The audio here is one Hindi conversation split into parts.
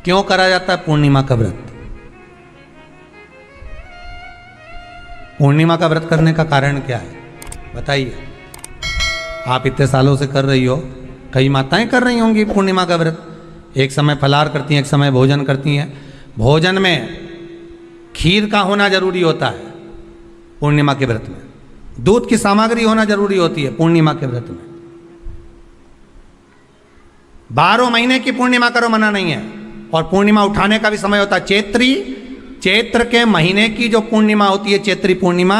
क्यों करा जाता है पूर्णिमा का व्रत? पूर्णिमा का व्रत करने का कारण क्या है बताइए? आप इतने सालों से कर रही हो, कई माताएं कर रही होंगी पूर्णिमा का व्रत। एक समय फलाहार करती हैं, एक समय भोजन करती हैं। भोजन में खीर का होना जरूरी होता है पूर्णिमा के व्रत में। दूध की सामग्री होना जरूरी होती है पूर्णिमा के व्रत में। 12 महीने की पूर्णिमा करो, मना नहीं है। और पूर्णिमा उठाने का भी समय होता है चैत्री। चैत्र के महीने की जो पूर्णिमा होती है, चैत्री पूर्णिमा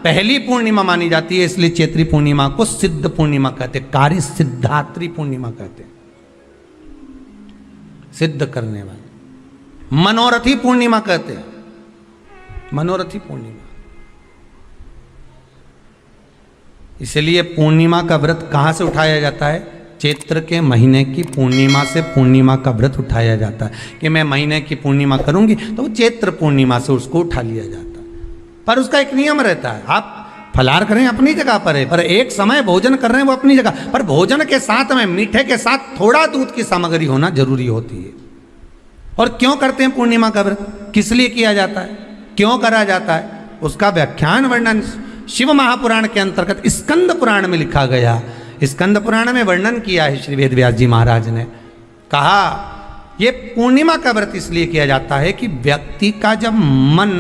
पहली पूर्णिमा मानी जाती है, इसलिए चैत्री पूर्णिमा को सिद्ध पूर्णिमा कहते हैं, कार्य सिद्धात्री पूर्णिमा कहते हैं, सिद्ध करने वाले। मनोरथी पूर्णिमा कहते हैं, मनोरथी पूर्णिमा। इसलिए पूर्णिमा का व्रत कहां से उठाया जाता है? चैत्र के महीने की पूर्णिमा से पूर्णिमा का व्रत उठाया जाता है कि मैं महीने की पूर्णिमा करूंगी तो वो चैत्र पूर्णिमा से उसको उठा लिया जाता है। पर उसका एक नियम रहता है, आप फलाहार करें अपनी जगह पर है, पर एक समय भोजन कर रहे हैं वो अपनी जगह पर। भोजन के साथ में मीठे के साथ थोड़ा दूध की सामग्री होना जरूरी होती है। और क्यों करते हैं पूर्णिमा का व्रत? किस लिए किया जाता है, क्यों करा जाता है? उसका व्याख्यान वर्णन शिव महापुराण के अंतर्गत स्कंद पुराण में लिखा गया। स्कंद पुराण में वर्णन किया है श्री वेद व्यास जी महाराज ने। कहा ये पूर्णिमा का व्रत इसलिए किया जाता है कि व्यक्ति का जब मन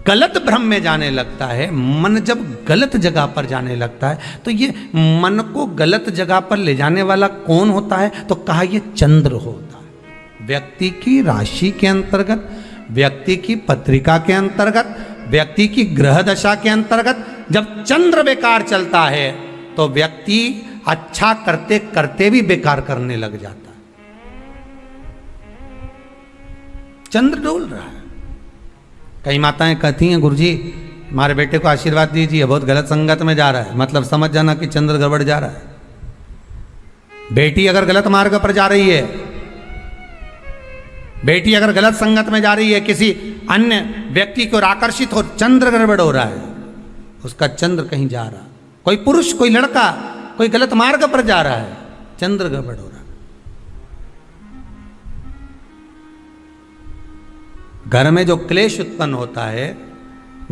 गलत भ्रम में जाने लगता है, मन जब गलत जगह पर जाने लगता है, तो ये मन को गलत जगह पर ले जाने वाला कौन होता है? तो कहा ये चंद्र होता है। व्यक्ति की राशि के अंतर्गत, व्यक्ति की पत्रिका के अंतर्गत, व्यक्ति की ग्रह दशा के अंतर्गत जब चंद्र बेकार चलता है तो व्यक्ति अच्छा करते करते भी बेकार करने लग जाता है। चंद्र डोल रहा है। कई माताएं कहती हैं गुरुजी हमारे बेटे को आशीर्वाद दीजिए, बहुत गलत संगत में जा रहा है। मतलब समझ जाना कि चंद्र गड़बड़ जा रहा है। बेटी अगर गलत मार्ग पर जा रही है, बेटी अगर गलत संगत में जा रही है, किसी अन्य व्यक्ति को आकर्षित हो, चंद्र गड़बड़ हो रहा है, उसका चंद्र कहीं जा रहा है। कोई पुरुष, कोई लड़का, कोई गलत मार्ग पर जा रहा है, चंद्र गड़बड़ हो रहा है। घर में जो क्लेश उत्पन्न होता है,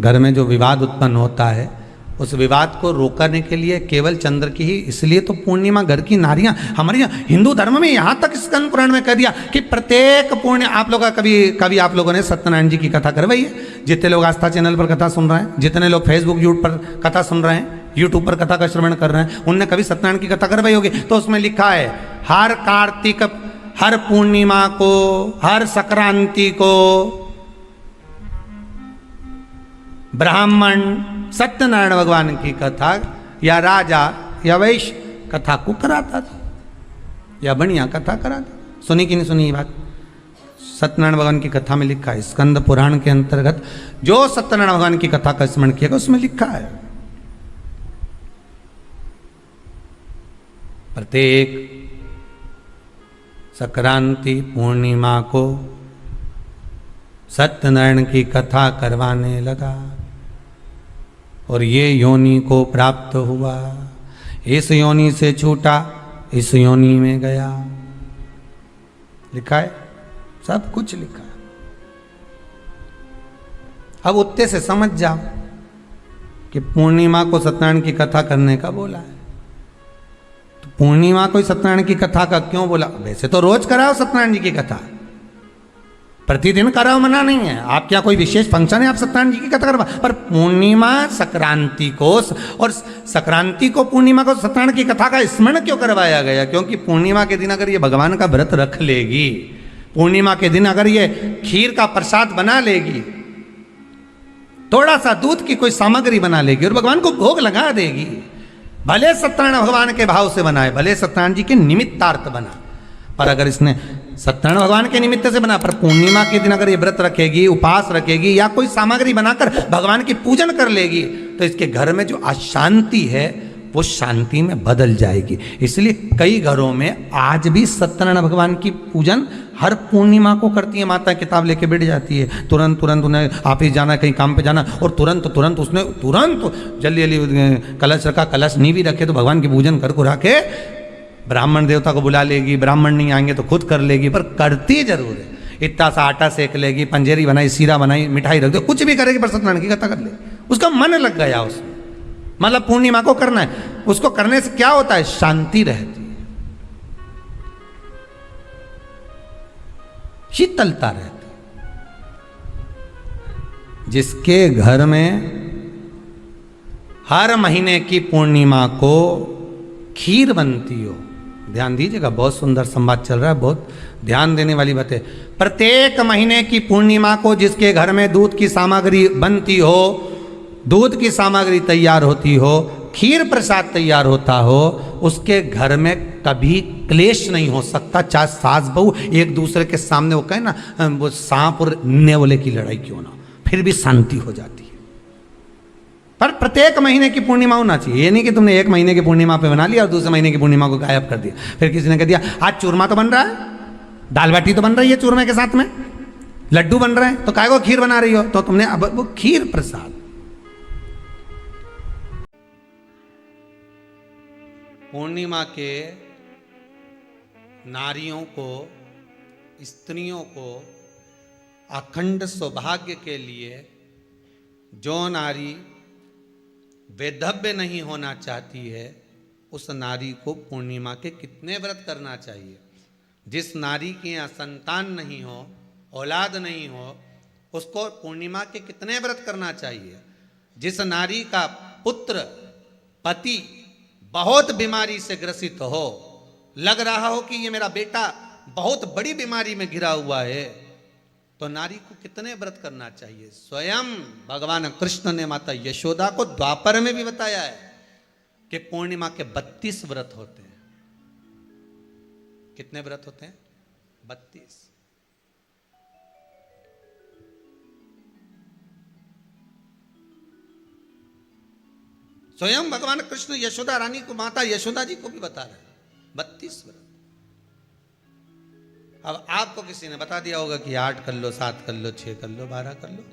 घर में जो विवाद उत्पन्न होता है, उस विवाद को रोकने के लिए केवल चंद्र की ही, इसलिए तो पूर्णिमा घर की नारियां हमारे यहाँ हिंदू धर्म में यहाँ तक स्कंद पुराण में कह दिया कि प्रत्येक पूर्णिमा आप लोग कभी आप लोगों ने सत्यनारायण जी की कथा करवाई है? जितने लोग आस्था चैनल पर कथा सुन रहे हैं, जितने लोग फेसबुक यूट्यूब पर कथा सुन रहे हैं, यूट्यूब पर कथा का श्रवण कर रहे हैं, उनने कभी सत्यनारायण की कथा करवाई होगी। तो उसमें लिखा है हर कार्तिक, हर पूर्णिमा को, हर संक्रांति को ब्राह्मण सत्यनारायण भगवान की कथा या राजा या वैश्य कथा को कराता था, या बढ़िया कथा कराता। सुनी कि नहीं सुनी ये बात? सत्यनारायण भगवान की कथा में लिखा है, स्कंद पुराण के अंतर्गत जो सत्यनारायण भगवान की कथा का स्मरण किया उसमें लिखा है प्रत्येक संक्रांति पूर्णिमा को सत्यनारायण की कथा करवाने लगा और ये योनि को प्राप्त हुआ, इस योनि से छूटा, इस योनि में गया। लिखा है, सब कुछ लिखा है। अब उत्ते से समझ जाओ कि पूर्णिमा को सत्यनारायण की कथा करने का बोला है। तो पूर्णिमा को सत्यनारायण की कथा का क्यों बोला? वैसे तो रोज कराओ सत्यनारायण जी की कथा, प्रतिदिन कराओ, मना नहीं है। आप क्या कोई विशेष फंक्शन है आप सत्यनारायण जी की कथा करवा, पर पूर्णिमा संक्रांति को और संक्रांति को पूर्णिमा को सत्यनारायण की कथा का स्मरण क्यों करवाया गया? क्योंकि पूर्णिमा के दिन अगर ये भगवान का व्रत रख लेगी, पूर्णिमा के दिन अगर ये खीर का प्रसाद बना लेगी, थोड़ा सा दूध की कोई सामग्री बना लेगी और भगवान को भोग लगा देगी, भले सत्यनारायण भगवान के भाव से बनाए, भले सत्यनारायण जी के निमित्तार्थ बना, पर अगर इसने सत्यनारायण भगवान के निमित्त से बना, पर पूर्णिमा के दिन अगर ये व्रत रखेगी, उपास रखेगी या कोई सामग्री बनाकर भगवान की पूजन कर लेगी, तो इसके घर में जो अशांति है वो शांति में बदल जाएगी। इसलिए कई घरों में आज भी सत्यनारायण भगवान की पूजन हर पूर्णिमा को करती है। माता किताब लेके बैठ जाती है, तुरंत उन्हें ऑफिस जाना, कहीं काम पे जाना, और तुरंत उसने जल्दी कलश रखा, कलश नहीं भी रखे तो भगवान की पूजन कर के ब्राह्मण देवता को बुला लेगी, ब्राह्मण नहीं आएंगे तो खुद कर लेगी, पर करती जरूर है। इतना सा आटा सेक लेगी, पंजेरी बनाई, सीरा बनाई, मिठाई रख दो, कुछ भी करेगी पर सत्यनारायण की कथा कर ले। उसका मन लग गया उसमें, मतलब पूर्णिमा को करना है। उसको करने से क्या होता है? शांति रहती है, शीतलता रहती है। जिसके घर में हर महीने की पूर्णिमा को खीर बनती हो, ध्यान दीजिएगा, बहुत सुंदर संवाद चल रहा है, बहुत ध्यान देने वाली बात है। प्रत्येक महीने की पूर्णिमा को जिसके घर में दूध की सामग्री बनती हो, दूध की सामग्री तैयार होती हो, खीर प्रसाद तैयार होता हो, उसके घर में कभी क्लेश नहीं हो सकता। चाहे सास बहू एक दूसरे के सामने वो कहे ना, वो सांप और नेवले की लड़ाई क्यों ना, फिर भी शांति हो जाती है। पर प्रत्येक महीने की पूर्णिमा होना चाहिए। ये नहीं कि तुमने एक महीने की पूर्णिमा पे बना लिया और दूसरे महीने की पूर्णिमा को गायब कर दिया। फिर किसी ने कह दिया आज चूरमा तो बन रहा है, दाल बाटी तो बन रही है चूरमे के साथ में, लड्डू बन रहे हैं, तो काय को खीर बना रही हो? तो तुमने अब वो खीर प्रसाद। पूर्णिमा के नारियों को, स्त्रियों को अखंड सौभाग्य के लिए, जो नारी वैधव्य नहीं होना चाहती है, उस नारी को पूर्णिमा के कितने व्रत करना चाहिए। जिस नारी के यहाँ संतान नहीं हो, औलाद नहीं हो, उसको पूर्णिमा के कितने व्रत करना चाहिए। जिस नारी का पुत्र, पति बहुत बीमारी से ग्रसित हो, लग रहा हो कि ये मेरा बेटा बहुत बड़ी बीमारी में घिरा हुआ है, तो नारी को कितने व्रत करना चाहिए। स्वयं भगवान कृष्ण ने माता यशोदा को द्वापर में भी बताया है कि पूर्णिमा के 32 व्रत होते हैं। कितने व्रत होते हैं? 32। स्वयं भगवान कृष्ण यशोदा रानी को, माता यशोदा जी को भी बता रहे हैं 32 व्रत। अब आपको किसी ने बता दिया होगा कि 8 कर लो, 7 कर लो, 6 कर लो, 12 कर लो,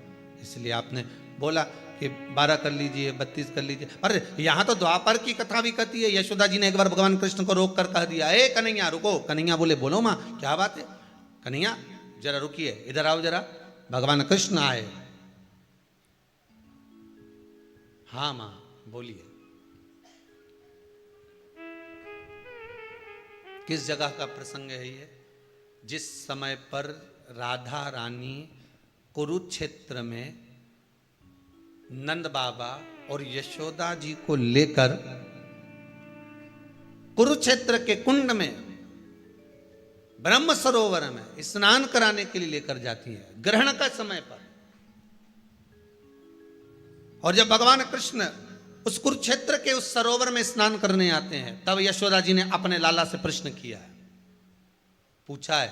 इसलिए आपने बोला कि 12 कर लीजिए, 32 कर लीजिए। अरे यहां तो द्वापर की कथा भी कहती है। यशोदा जी ने एक बार भगवान कृष्ण को रोक कर कह दिया, ए कन्हैया रुको। कन्हैया बोले बोलो माँ क्या बात है। कन्हैया जरा रुकिए, इधर आओ जरा। भगवान कृष्ण आए। हाँ माँ बोलिए। किस जगह का प्रसंग है ये? जिस समय पर राधा रानी कुरुक्षेत्र में नंद बाबा और यशोदा जी को लेकर कुरुक्षेत्र के कुंड में, ब्रह्म सरोवर में स्नान कराने के लिए लेकर जाती है, ग्रहण का समय पर। और जब भगवान कृष्ण उस कुरुक्षेत्र के उस सरोवर में स्नान करने आते हैं, तब यशोदा जी ने अपने लाला से प्रश्न किया है, पूछा है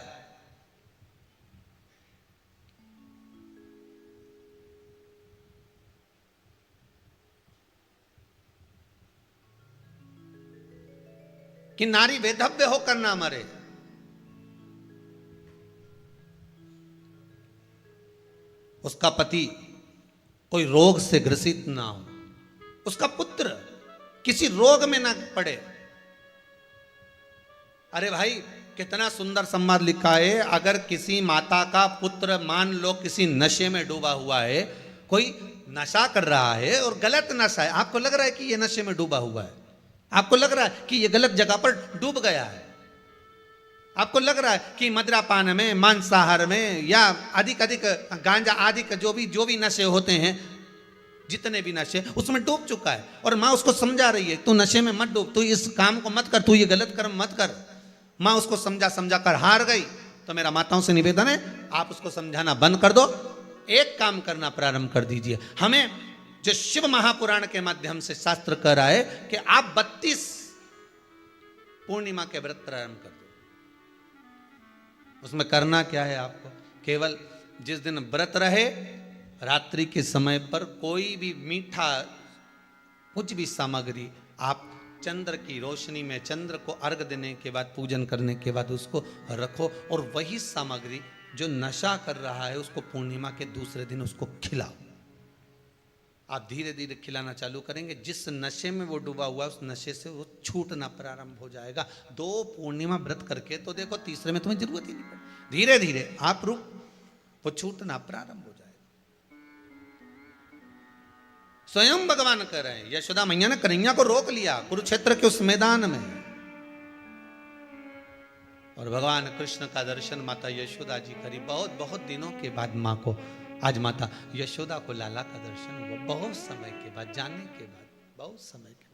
कि नारी वैधव्य होकर ना मरे। उसका पति कोई रोग से ग्रसित ना हो, उसका पुत्र किसी रोग में ना पड़े। अरे भाई कितना सुंदर संवाद लिखा है। अगर किसी माता का पुत्र मान लो किसी नशे में डूबा हुआ है, कोई नशा कर रहा है और गलत नशा है, आपको लग रहा है कि ये नशे में डूबा हुआ है, आपको लग रहा है कि ये गलत जगह पर डूब गया है, आपको लग रहा है कि मदिरापान में, मांसाहार में या अधिक गांजा आदि का जो भी नशे होते हैं, जितने भी नशे, उसमें डूब चुका है। और माँ उसको समझा रही है, तू नशे में मत डूब, तू इस काम को मत कर, तू ये गलत कर्म मत कर। माँ उसको समझा कर हार गई। तो मेरा माताओं से निवेदन है, आप उसको समझाना बंद कर दो, एक काम करना प्रारंभ कर दीजिए। हमें जो शिव महापुराण के माध्यम से शास्त्र कह रहा है कि आप 32 पूर्णिमा के व्रत प्रारंभ कर दो। उसमें करना क्या है आपको? केवल जिस दिन व्रत रहे, रात्रि के समय पर कोई भी मीठा, कुछ भी सामग्री आप चंद्र की रोशनी में, चंद्र को अर्घ देने के बाद, पूजन करने के बाद उसको रखो, और वही सामग्री जो नशा कर रहा है उसको पूर्णिमा के दूसरे दिन उसको खिलाओ। आप धीरे धीरे खिलाना चालू करेंगे, जिस नशे में वो डूबा हुआ उस नशे से वो छूटना प्रारंभ हो जाएगा। 2 पूर्णिमा व्रत करके तो देखो, तीसरे में तुम्हें जरूरत ही नहीं पड़े। धीरे धीरे आप रुक, वो छूटना प्रारंभ हो जाएगा। स्वयं भगवान कह रहे हैं, यशोदा मैया ने कन्हैया को रोक लिया कुरुक्षेत्र के उस मैदान में, और भगवान कृष्ण का दर्शन माता यशोदा जी करी। बहुत बहुत दिनों के बाद माँ को, आज माता यशोदा को लाला का दर्शन हुआ, बहुत समय के बाद, जाने के बाद, बहुत समय के बाद।